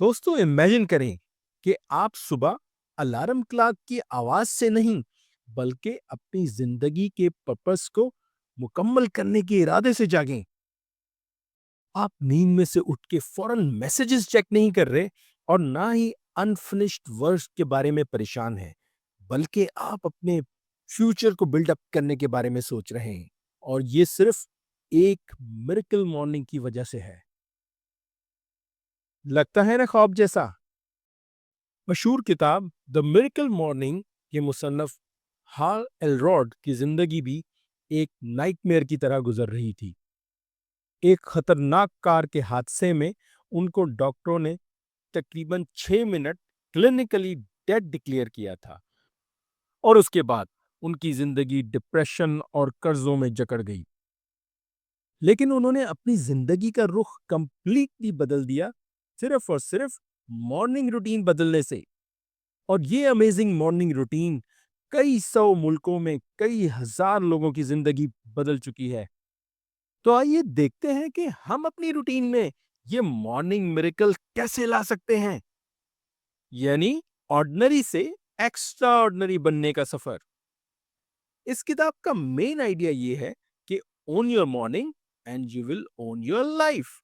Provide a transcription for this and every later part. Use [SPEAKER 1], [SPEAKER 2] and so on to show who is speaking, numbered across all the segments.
[SPEAKER 1] दोस्तों इमेजिन करें कि आप सुबह अलार्म क्लॉक की आवाज से नहीं बल्कि अपनी जिंदगी के पर्पस को मुकम्मल करने के इरादे से जागें। आप नींद में से उठ के फौरन मैसेजेस चेक नहीं कर रहे और ना ही अनफिनिश्ड वर्क के बारे में परेशान हैं, बल्कि आप अपने फ्यूचर को बिल्डअप करने के बारे में सोच रहे हैं। और ये सिर्फ एक मिरेकल मॉर्निंग की वजह से है। लगता है ना ख्वाब जैसा। मशहूर किताब द मिरेकल मॉर्निंग के मुसन्नफ हाल एलरॉड की जिंदगी भी एक नाइटमेयर की तरह गुजर रही थी। एक खतरनाक कार के हादसे में उनको डॉक्टरों ने तकरीबन 6 मिनट क्लिनिकली डेड डिक्लेयर किया था और उसके बाद उनकी जिंदगी डिप्रेशन और कर्जों में जकड़ गई। लेकिन उन्होंने अपनी जिंदगी का रुख कंप्लीटली बदल दिया, सिर्फ और सिर्फ मॉर्निंग रूटीन बदलने से। और ये अमेजिंग मॉर्निंग रूटीन कई सौ मुल्कों में कई हजार लोगों की जिंदगी बदल चुकी है। तो आइए देखते हैं कि हम अपनी रूटीन में ये मॉर्निंग मिरेकल कैसे ला सकते हैं, यानी ऑर्डिनरी से एक्स्ट्रा ऑर्डिनरी बनने का सफर। इस किताब का मेन आइडिया ये है कि own your morning and you will own your life.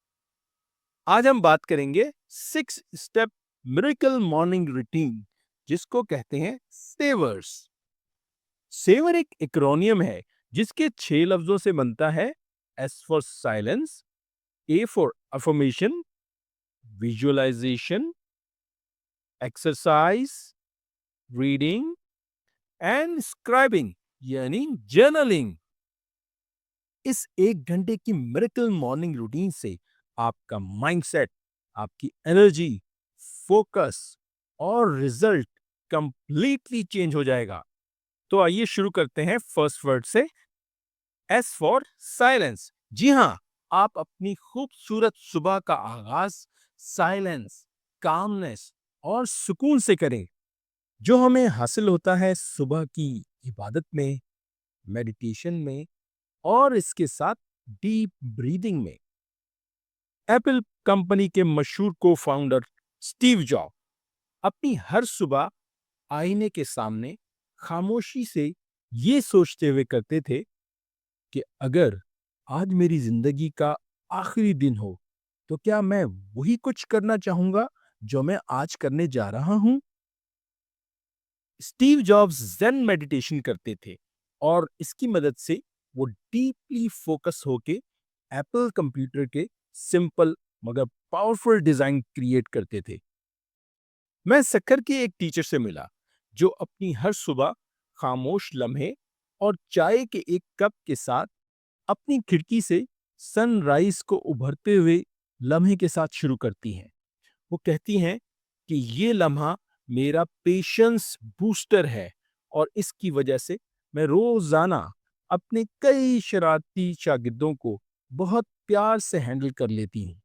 [SPEAKER 1] आज हम बात करेंगे 6 स्टेप मिरेकल मॉर्निंग रूटीन, जिसको कहते हैं सेवर्स। सेवर एक एक्रोनियम है जिसके 6 लफ्जों से बनता है। S for silence, A for affirmation, visualisation, exercise, reading and scribing, यानी जर्नलिंग। इस 1 घंटे की मिरेकल मॉर्निंग रूटीन से आपका माइंडसेट, आपकी एनर्जी, फोकस और रिजल्ट कंप्लीटली चेंज हो जाएगा। तो आइए शुरू करते हैं फर्स्ट वर्ड से। S for silence. जी हाँ, आप अपनी खूबसूरत सुबह का आगाज साइलेंस, कामनेस और सुकून से करें, जो हमें हासिल होता है सुबह की इबादत में, मेडिटेशन में और इसके साथ डीप ब्रीदिंग में। एप्पल कंपनी के मशहूर को फाउंडर स्टीव जॉब अपनी हर सुबह आईने के सामने खामोशी से ये सोचते हुए करते थे कि अगर आज मेरी जिंदगी का आखिरी दिन हो तो क्या मैं वही कुछ करना चाहूंगा जो मैं आज करने जा रहा हूं। स्टीव जॉब्स ज़ेन मेडिटेशन करते थे और इसकी मदद से वो डीपली फोकस होके एप्पल कंप्यूटर के सिंपल मगर पावरफुल डिजाइन क्रिएट करते थे। मैं सक्कर के एक टीचर से मिला जो अपनी हर सुबह खामोश लम्हे और चाय के एक कप के साथ अपनी खिड़की से सनराइज को उभरते हुए लम्हे के साथ शुरू करती हैं। वो कहती हैं कि ये लम्हा मेरा पेशेंस बूस्टर है और इसकी वजह से मैं रोजाना अपने कई शरारती शागिर्दों को बहुत प्यार से हैंडल कर लेती हूँ।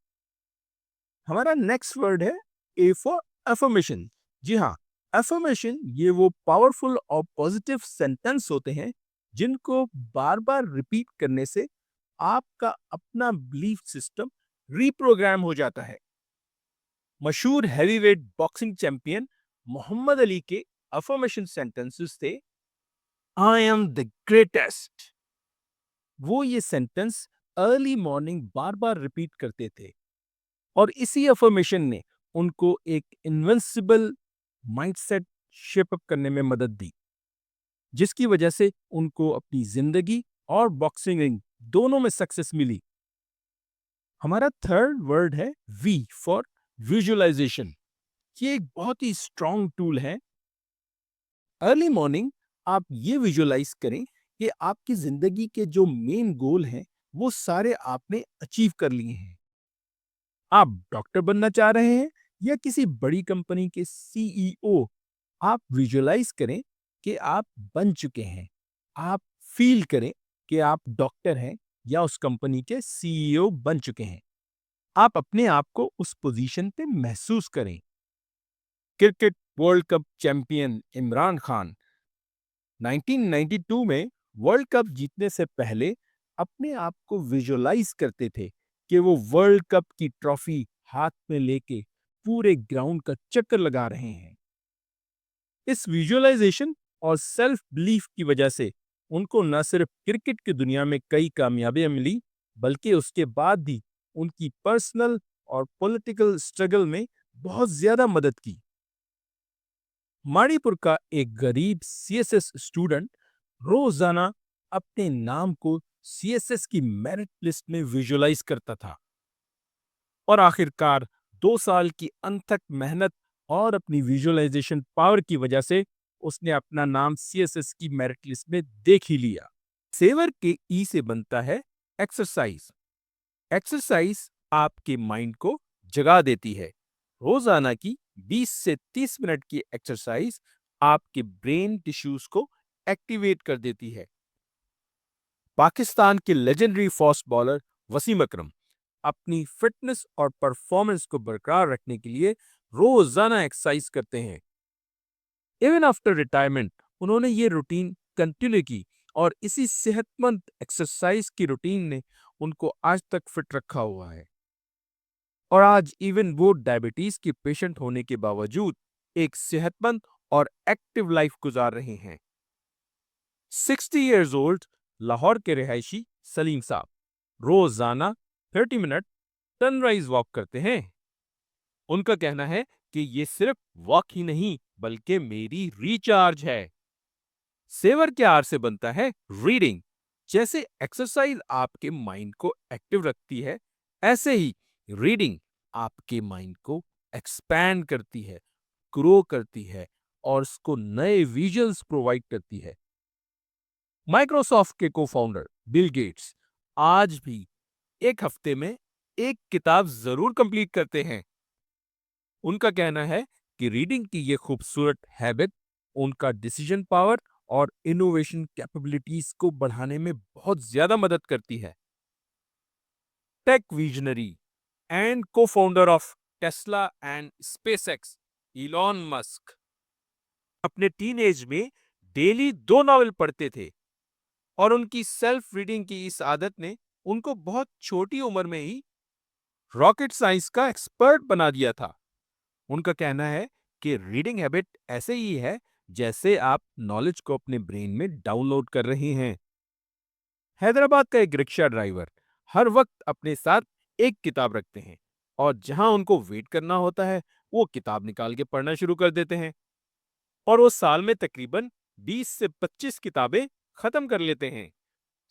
[SPEAKER 1] हमारा नेक्स्ट वर्ड है ए फॉर अफर्मेशन। जी हाँ, अफर्मेशन ये वो पावरफुल और पॉजिटिव सेंटेंस होते हैं जिनको बार बार रिपीट करने से आपका अपना बिलीफ सिस्टम रीप्रोग्राम हो जाता है। मशहूर heavyweight boxing champion Muhammad Ali के अफर्मेशन सेंटेंसेस थे, आई एम द ग्रेटेस्ट। वो ये सेंटेंस अर्ली मॉर्निंग बार बार रिपीट करते थे और इसी अफर्मेशन ने उनको एक इनविंसिबल माइंडसेट शेप अप करने में मदद दी, जिसकी वजह से उनको अपनी जिंदगी और बॉक्सिंग रिंग दोनों में सक्सेस मिली। हमारा थर्ड वर्ड है वी फॉर विजुअलाइजेशन। ये एक बहुत ही स्ट्रॉन्ग टूल है। अर्ली मॉर्निंग आप ये विजुअलाइज करें कि आपकी जिंदगी के जो मेन गोल हैं वो सारे आपने अचीव कर लिए हैं। आप डॉक्टर बनना चाह रहे हैं या किसी बड़ी कंपनी के सीईओ, आप विजुअलाइज करें कि आप बन चुके हैं। आप फील करें कि आप डॉक्टर हैं या उस कंपनी के सीईओ बन चुके हैं। आप अपने आप को उस पोजीशन पे महसूस करें। Cricket world cup champion Imran Khan 1992 में वर्ल्ड कप जीतने से पहले अपने आप को विजुअलाइज करते थे कि वो वर्ल्ड कप की ट्रॉफी हाथ में लेके पूरे ग्राउंड का चक्कर लगा रहे हैं। इस विजुअलाइजेशन और सेल्फ बिलीफ की वजह से उनको न सिर्फ क्रिकेट की दुनिया में कई कामयाबियां मिली, बल्कि उसके बाद भी उनकी पर्सनल और पॉलिटिकल स्ट्रगल में बहुत ज्यादा मदद की। मणिपुर का एक गरीब सीएसएस स्टूडेंट रोजाना अपने नाम को सीएसएस की मेरिट लिस्ट में विजुअलाइज करता था और आखिरकार 2 साल की अनथक मेहनत और अपनी विजुअलाइजेशन पावर की वजह से उसने अपना नाम सीएसएस की मेरिट लिस्ट में देख ही लिया। सेवर के ई से बनता है एक्सरसाइज। एक्सरसाइज आपके माइंड को जगा देती है। रोजाना की 20 से 30 मिनट की एक्सरसाइज आपके ब्रेन टिश्यूज को एक्टिवेट कर देती है। पाकिस्तान के लेजेंडरी फास्ट बॉलर वसीम अकरम अपनी फिटनेस और परफॉर्मेंस को बरकरार रखने के लिए रोजाना एक्सरसाइज करते हैं। इवन आफ्टर रिटायरमेंट उन्होंने ये रूटीन कंटिन्यू की और इसी सेहतमंद एक्सरसाइज की रूटीन ने उनको आज तक फिट रखा हुआ है। और आज इवन वो डायबिटीज के पेशेंट होने के बावजूद एक सेहतमंद और एक्टिव लाइफ गुजार रहे हैं। 60 इयर्स ओल्ड लाहौर के रिहायशी सलीम साहब रोजाना 30 मिनट सनराइज वॉक करते हैं। उनका कहना है कि ये सिर्फ वॉक ही नहीं बल्कि मेरी रिचार्ज है। सेवर के आर से बनता है रीडिंग। जैसे एक्सरसाइज आपके माइंड को एक्टिव रखती है, ऐसे ही रीडिंग आपके माइंड को एक्सपैंड करती है, ग्रो करती है और उसको नए विजन्स प्रोवाइड करती है। माइक्रोसॉफ्ट के को फाउंडर बिल गेट्स आज भी एक हफ्ते में एक किताब जरूर कंप्लीट करते हैं। उनका कहना है कि रीडिंग की ये खूबसूरत हैबिट उनका डिसीजन पावर और इनोवेशन कैपेबिलिटीज को बढ़ाने में बहुत ज्यादा मदद करती है। टेक विजनरी एंड को founder of Tesla and SpaceX Elon Musk अपने टीनेज में डेली 2 नॉवेल पढ़ते थे और उनकी सेल्फ रीडिंग की इस आदत ने उनको बहुत छोटी उम्र में ही रॉकेट साइंस का एक्सपर्ट बना दिया था। उनका कहना है कि रीडिंग हैबिट ऐसे ही है जैसे आप नॉलेज को अपने ब्रेन में डाउनलोड कर रहे हैं। हैदराबाद का एक रिक्शा ड्राइवर हर वक्त अपने साथ एक किताब रखते हैं और जहां उनको वेट करना होता है वो किताब निकाल के पढ़ना शुरू कर देते हैं और वो साल में तकरीबन 20 से 25 किताबें खत्म कर लेते हैं।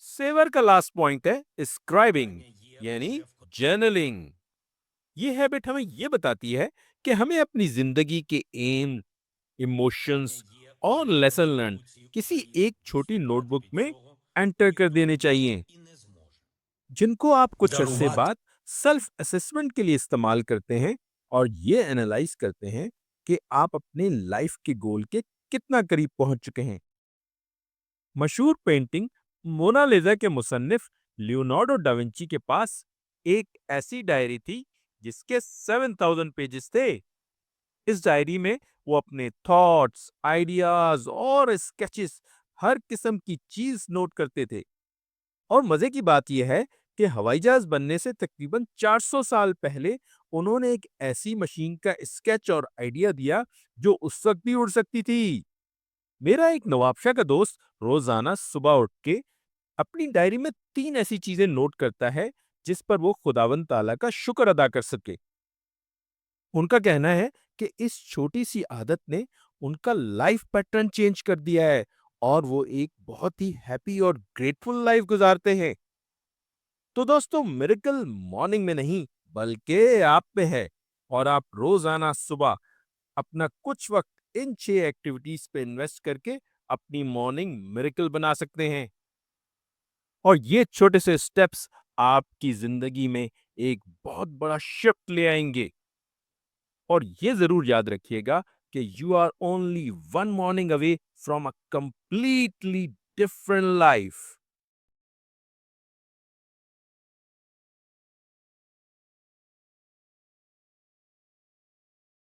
[SPEAKER 1] सेवर का लास्ट पॉइंट है स्क्राइबिंग यानी जर्नलिंग। ये हैबिट हमें ये बताती है कि हमें अपनी जिंदगी के एम, इमोशंस और लेसन लर्न किसी एक छोटी नोटबुक में एंटर कर देने चाहिए, जिनको आप कुछ अरसे बाद सेल्फ असेसमेंट के लिए इस्तेमाल करते हैं और ये एनालाइज करते हैं कि आप अपने लाइफ के गोल के कितना करीब पहुंच चुके हैं। मशहूर पेंटिंग मोनालिसा के मुसन्निफ लियोनार्डो डा विंची के पास एक ऐसी डायरी थी जिसके 7000 पेजेस थे। इस डायरी में वो अपने थॉट्स, आइडियाज और स्केचेस हर किस्म की चीज नोट करते थे। और मजे की बात यह है कि हवाई जहाज बनने से तकरीबन 400 साल पहले उन्होंने एक ऐसी मशीन का स्केच और आइडिया दिया जो उस वक्त भी उड़ सकती थी। मेरा एक नवाबशाह का दोस्त रोजाना सुबह उठ के अपनी डायरी में 3 ऐसी चीजें नोट करता है जिस पर वो खुदावंद ताला का शुक्र अदा कर सके। उनका कहना है कि इस छोटी सी आदत ने उनका लाइफ पैटर्न चेंज कर दिया है और वो एक बहुत ही हैप्पी और ग्रेटफुल लाइफ गुजारते हैं। तो दोस्तों, मिरेकल मॉर्निंग में नहीं बल्कि आप में है और आप रोजाना सुबह अपना कुछ वक्त इन 6 एक्टिविटीज पे इन्वेस्ट करके अपनी मॉर्निंग मिरेकल बना सकते हैं। और ये छोटे से स्टेप्स आपकी जिंदगी में एक बहुत बड़ा शिफ्ट ले आएंगे। और ये जरूर याद रखिएगा कि you are only one morning away from a completely different life.